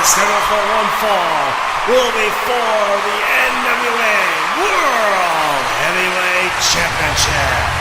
scheduled for one fall will be for the NWA World Heavyweight Championship.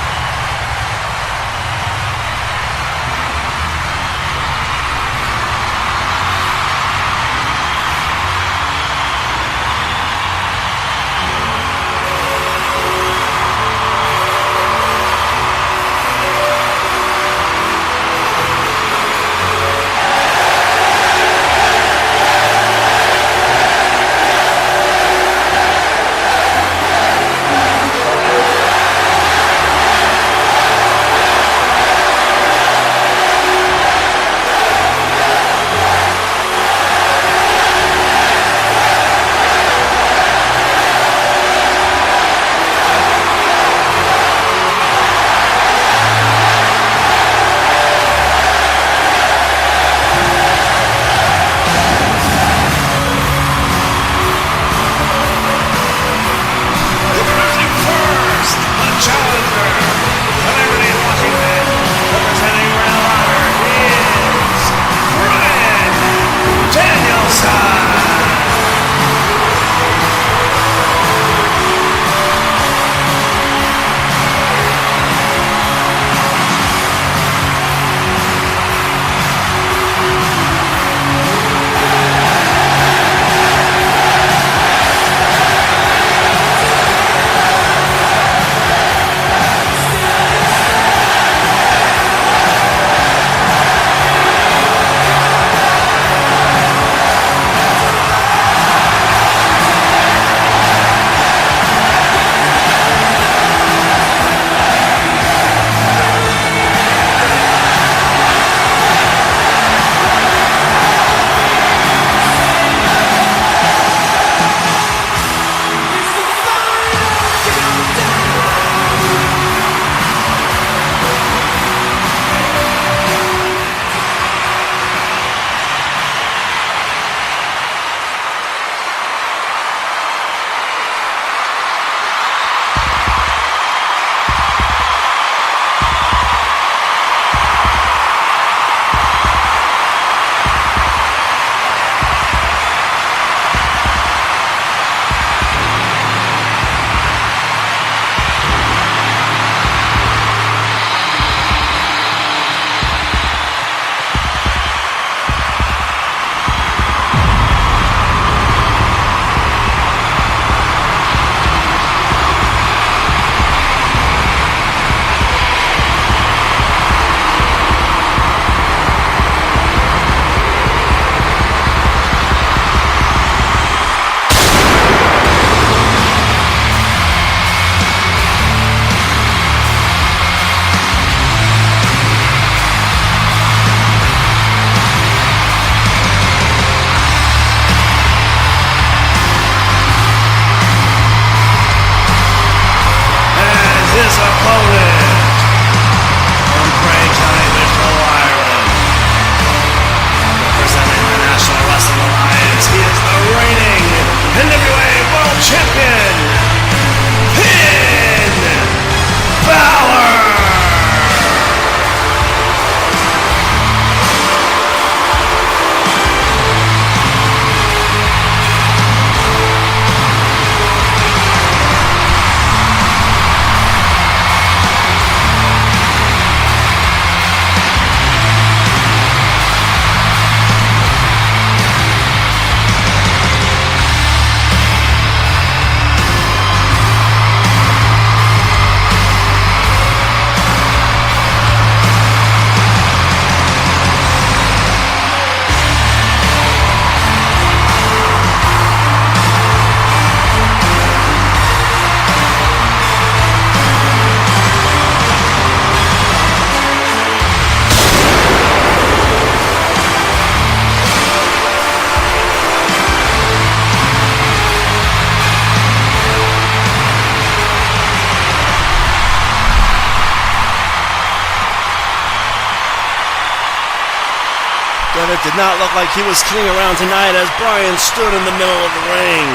NWA World Champion, Finn Balor! But it did not look like he was kidding around tonight as Bryan stood in the middle of the ring.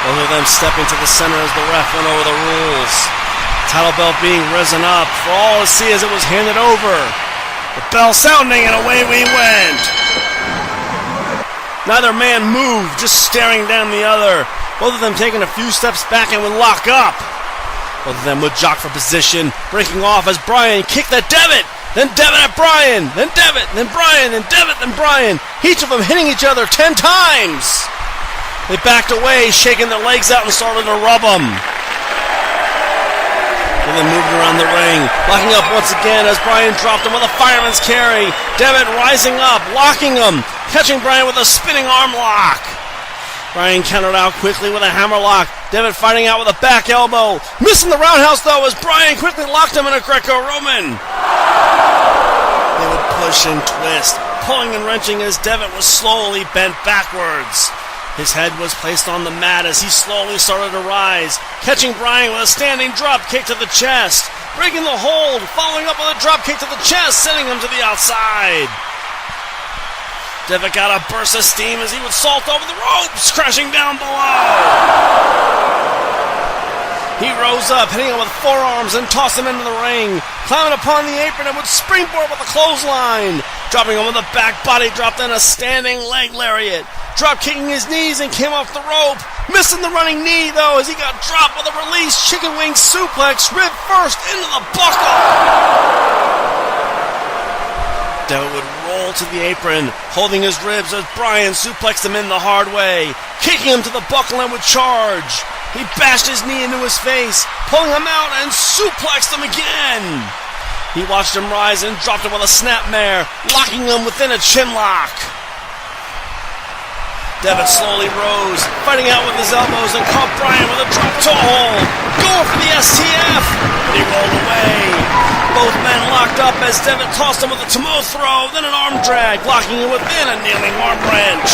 Both of them stepping to the center as the ref went over the rules. Title belt being risen up for all to see as it was handed over. The bell sounding and away we went. Neither man moved, just staring down the other. Both of them taking a few steps back and would lock up. Both of them would jock for position, breaking off as Bryan kicked at Devitt. Then Devitt at Bryan. Then Devitt. Then Bryan. Then Devitt. Then Bryan. Each of them hitting each other 10 times. They backed away, shaking their legs out and started to rub them. And then moving around the ring, locking up once again as Bryan dropped him with a fireman's carry. Devitt rising up, locking him, catching Bryan with a spinning arm lock. Bryan countered out quickly with a hammerlock. Devitt fighting out with a back elbow. Missing the roundhouse though as Bryan quickly locked him in a Greco-Roman. They would push and twist, pulling and wrenching as Devitt was slowly bent backwards. His head was placed on the mat as he slowly started to rise, catching Bryan with a standing drop kick to the chest, breaking the hold, following up with a drop kick to the chest, sending him to the outside. Devitt got a burst of steam as he would salt over the ropes, crashing down below. He rose up, hitting him with forearms and tossed him into the ring, climbing upon the apron and would springboard with a clothesline, dropping him with a back body drop, then a standing leg lariat. Drop kicking his knees and came off the rope, missing the running knee though as he got dropped with a release chicken wing suplex, rib first into the buckle. Devitt would roll to the apron, holding his ribs as Bryan suplexed him in the hard way, kicking him to the buckle and would charge. He bashed his knee into his face, pulling him out and suplexed him again. He watched him rise and dropped him with a snapmare, locking him within a chin lock. Devitt slowly rose, fighting out with his elbows and caught Bryan with a drop toe hold, going for the STF, but he rolled away. Both men locked up as Devitt tossed him with a Tomoe throw, then an arm drag, locking him within a kneeling arm wrench.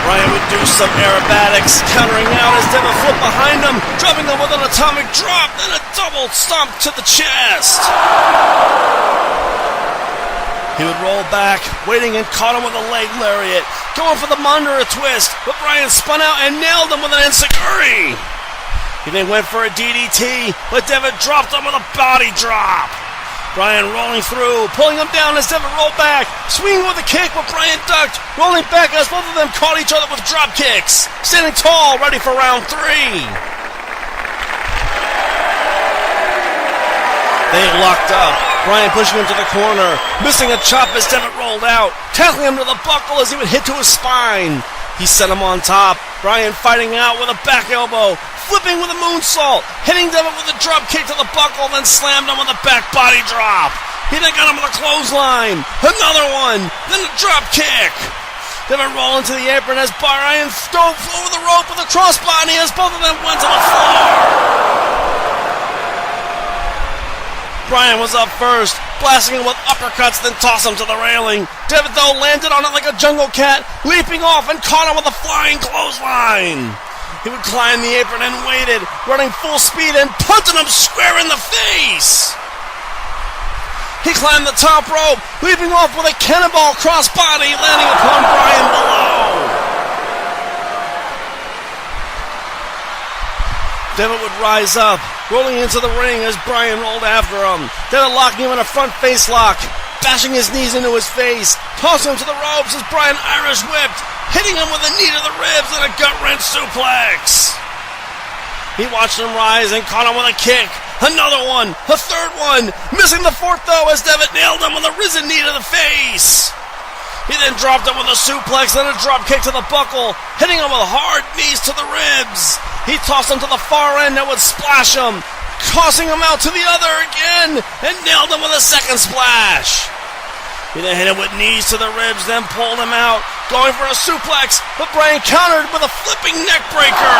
Bryan would do some aerobatics, countering out as Devitt flipped behind him, dropping him with an atomic drop, then a double stomp to the chest. He would roll back, waiting and caught him with a leg lariat, going for the Mandara twist, but Bryan spun out and nailed him with an enziguri. He then went for a DDT, but Devitt dropped him with a body drop. Bryan rolling through, pulling him down as Devitt rolled back, swinging with a kick, but Bryan ducked, rolling back as both of them caught each other with drop kicks, standing tall, ready for round 3. They locked up, Bryan pushing him to the corner, missing a chop as Devitt rolled out, tackling him to the buckle as he would hit to his spine. He set him on top, Bryan fighting out with a back elbow, flipping with a moonsault, hitting Devitt with a drop kick to the buckle, then slammed him with a back body drop. He then got him with a clothesline, another one, then a drop kick. Devitt rolling to the apron as Bryan dove over the rope with a crossbody as both of them went to the floor. Bryan was up first, blasting him with uppercuts, then tossed him to the railing. Devitt, though, landed on it like a jungle cat, leaping off and caught him with a flying clothesline. He would climb the apron and waited, running full speed and punching him square in the face. He climbed the top rope, leaping off with a cannonball crossbody, landing upon Bryan below. Devitt would rise up, rolling into the ring as Bryan rolled after him. Devitt locking him in a front face lock, bashing his knees into his face, tossing him to the ropes as Bryan Irish whipped, hitting him with a knee to the ribs and a gut-wrench suplex. He watched him rise and caught him with a kick. Another one, a third one, missing the fourth though as Devitt nailed him with a risen knee to the face. He then dropped him with a suplex, then a drop kick to the buckle, hitting him with hard knees to the ribs. He tossed him to the far end that would splash him, tossing him out to the other again, and nailed him with a second splash. He then hit him with knees to the ribs, then pulled him out, going for a suplex, but Bryan countered with a flipping neck breaker.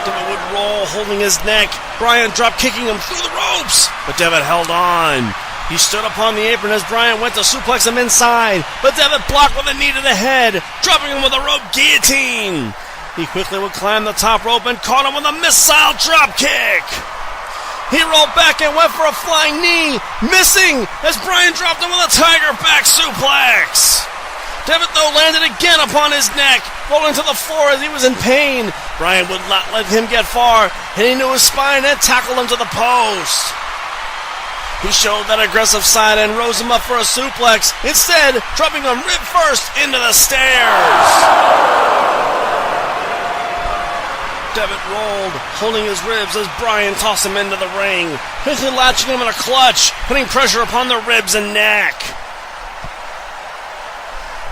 Devitt would roll, holding his neck, Bryan drop kicking him through the ropes, but Devitt held on. He stood upon the apron as Bryan went to suplex him inside, but Devitt blocked with a knee to the head, dropping him with a rope guillotine. He quickly would climb the top rope and caught him with a missile drop kick. He rolled back and went for a flying knee, missing as Bryan dropped him with a tiger back suplex. Devitt, though, landed again upon his neck, rolling to the floor as he was in pain. Bryan would not let him get far, hitting to his spine and tackled him to the post. He showed that aggressive side and rose him up for a suplex, instead dropping him rib first into the stairs. Devitt rolled, holding his ribs as Bryan tossed him into the ring, quickly latching him in a clutch, putting pressure upon the ribs and neck.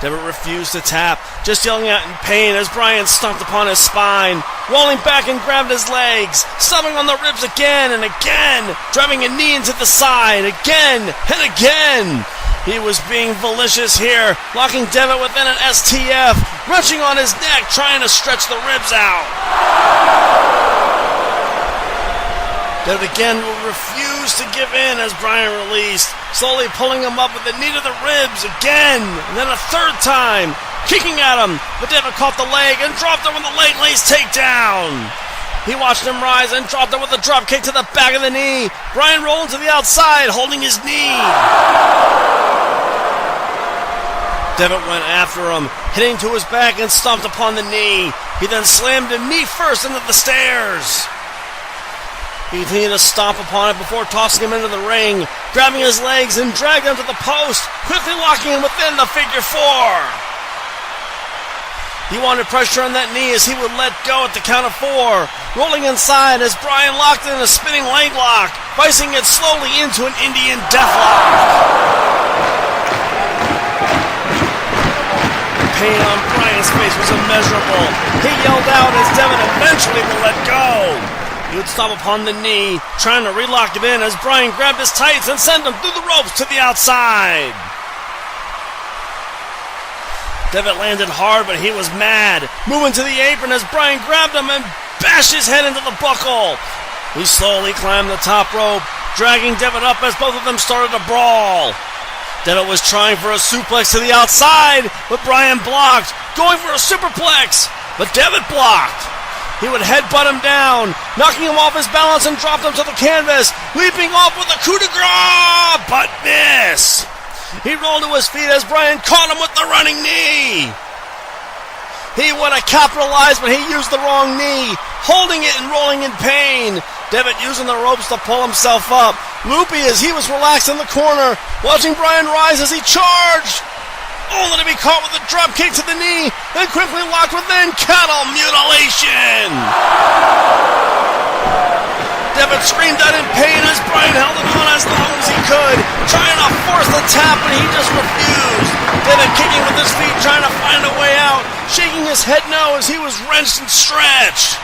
Devitt refused to tap, just yelling out in pain as Bryan stomped upon his spine, rolling back and grabbed his legs, stomping on the ribs again and again, driving a knee into the side again and again. He was being malicious here, locking Devitt within an STF, wrenching on his neck, trying to stretch the ribs out. Devitt again will refuse to give in as Bryan released, slowly pulling him up with the knee to the ribs again, and then a third time, kicking at him, but Devitt caught the leg and dropped him with a leg lace takedown. He watched him rise and dropped him with a drop kick to the back of the knee. Bryan rolled to the outside, holding his knee. Devitt went after him, hitting to his back and stomped upon the knee. He then slammed him knee first into the stairs. He continued to stomp upon it before tossing him into the ring, grabbing his legs and dragged him to the post, quickly locking him within the figure four. He wanted pressure on that knee as he would let go at the count of four, rolling inside as Bryan locked in a spinning leg lock, vicing it slowly into an Indian deathlock. The pain on Bryan's face was immeasurable. He yelled out as Devitt eventually would let go. He would stop upon the knee, trying to relock it in as Bryan grabbed his tights and sent him through the ropes to the outside. Devitt landed hard, but he was mad, moving to the apron as Bryan grabbed him and bashed his head into the buckle. He slowly climbed the top rope, dragging Devitt up as both of them started to brawl. Devitt was trying for a suplex to the outside, but Bryan blocked, going for a superplex, but Devitt blocked. He would headbutt him down, knocking him off his balance and dropped him to the canvas, leaping off with a coup de grace, but miss. He rolled to his feet as Bryan caught him with the running knee. He would have capitalized, but he used the wrong knee, holding it and rolling in pain. Devitt using the ropes to pull himself up, loopy as he was relaxed in the corner, watching Bryan rise as he charged, only to be caught with a drop kick to the knee, then quickly locked within cattle mutilation. Devitt screamed out in pain as Bryan held him on as long as he could, trying to force the tap, but he just refused. Devitt kicking with his feet, trying to find a way out, shaking his head no as he was wrenched and stretched.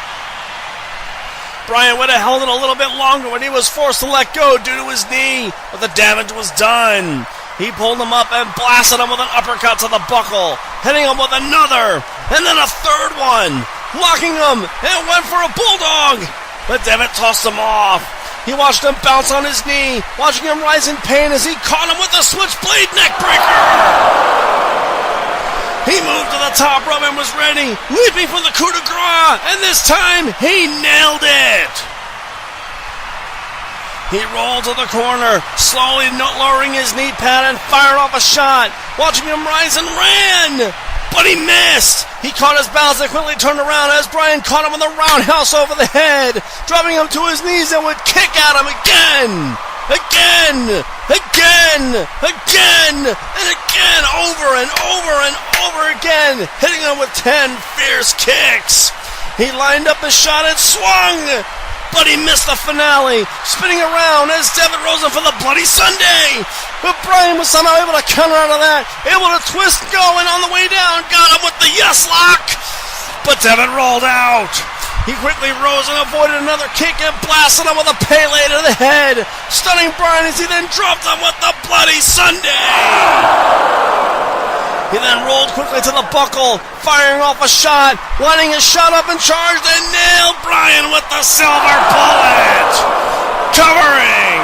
Bryan would have held it a little bit longer when he was forced to let go due to his knee, but the damage was done. He pulled him up and blasted him with an uppercut to the buckle, hitting him with another, and then a third one, locking him, and went for a bulldog, but Devitt tossed him off. He watched him bounce on his knee, watching him rise in pain as he caught him with a switchblade neckbreaker. He moved to the top rope and was ready, leaping for the coup de grace, and this time he nailed it. He rolled to the corner, slowly lowering his knee pad and fired off a shot, watching him rise and ran, but he missed. He caught his balance and quickly turned around as Bryan caught him with a roundhouse over the head, dropping him to his knees and would kick at him again, and again, over and over and over again, hitting him with 10 fierce kicks. He lined up his shot and swung, but he missed the finale, spinning around as Devitt rose him for the Bloody Sunday. But Bryan was somehow able to counter out of that, able to twist, go, and on the way down, got him with the yes lock. But Devitt rolled out. He quickly rose and avoided another kick and blasted him with a Pele to the head, stunning Bryan as he then dropped him with the Bloody Sunday. He then rolled quickly to the buckle, firing off a shot, lining his shot up and charged, and nailed Bryan with the silver bullet. Covering.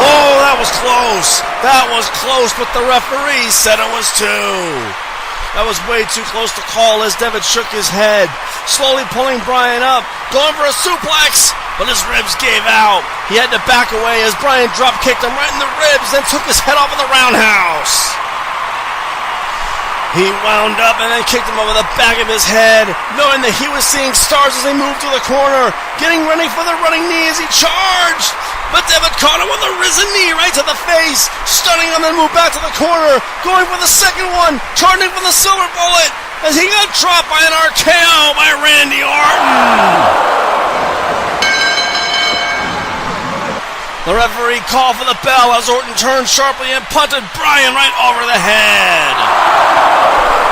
Oh, that was close. That was close, but the referee said it was 2. That was way too close to call as Devitt shook his head, slowly pulling Bryan up, going for a suplex, but his ribs gave out. He had to back away as Bryan drop-kicked him right in the ribs, then took his head off of the roundhouse. He wound up and then kicked him over the back of his head, knowing that he was seeing stars as they moved to the corner, getting ready for the running knee as he charged. But Devitt caught him with a risen knee right to the face, stunning him and moved back to the corner, going for the second one, charging for the silver bullet as he got dropped by an RKO by Randy Orton. The referee called for the bell as Orton turned sharply and punted Bryan right over the head.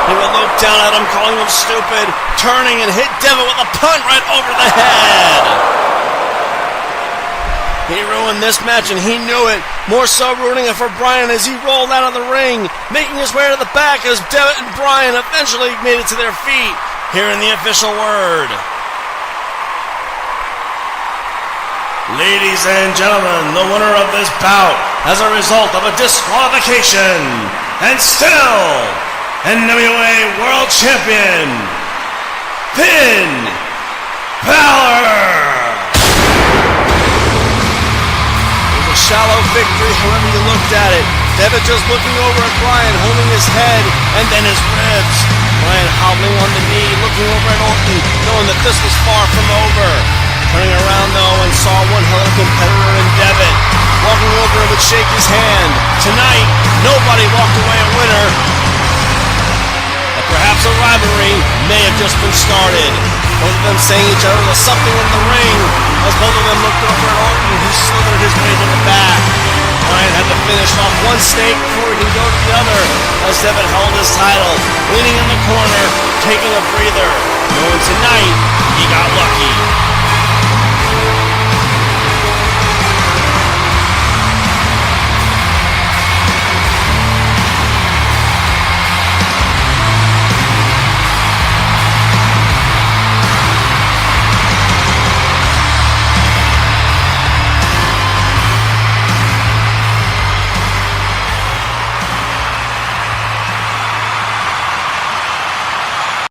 He would look down at him, calling him stupid, turning and hit Devitt with a punt right over the head. He ruined this match and he knew it, more so ruining it for Bryan as he rolled out of the ring, making his way to the back as Devitt and Bryan eventually made it to their feet. Here in the official word. Ladies and gentlemen, the winner of this bout as a result of a disqualification and still NWA World Champion, Finn Balor. It was a shallow victory, however you looked at it. Devitt just looking over at Bryan, holding his head and then his ribs. Bryan hobbling on the knee, looking over at Orton, knowing that this was far from over. Turning around, though, and saw one hell of a competitor in Devitt. Walking over and would shake his hand. Tonight, nobody walked away a winner. But perhaps a rivalry may have just been started. Both of them saying each other there's something in the ring, as both of them looked over at Orton, who slithered his way to the back. Bryan had to finish off one stake before he could go to the other, as Devitt held his title, leaning in the corner, taking a breather, knowing tonight he got lucky.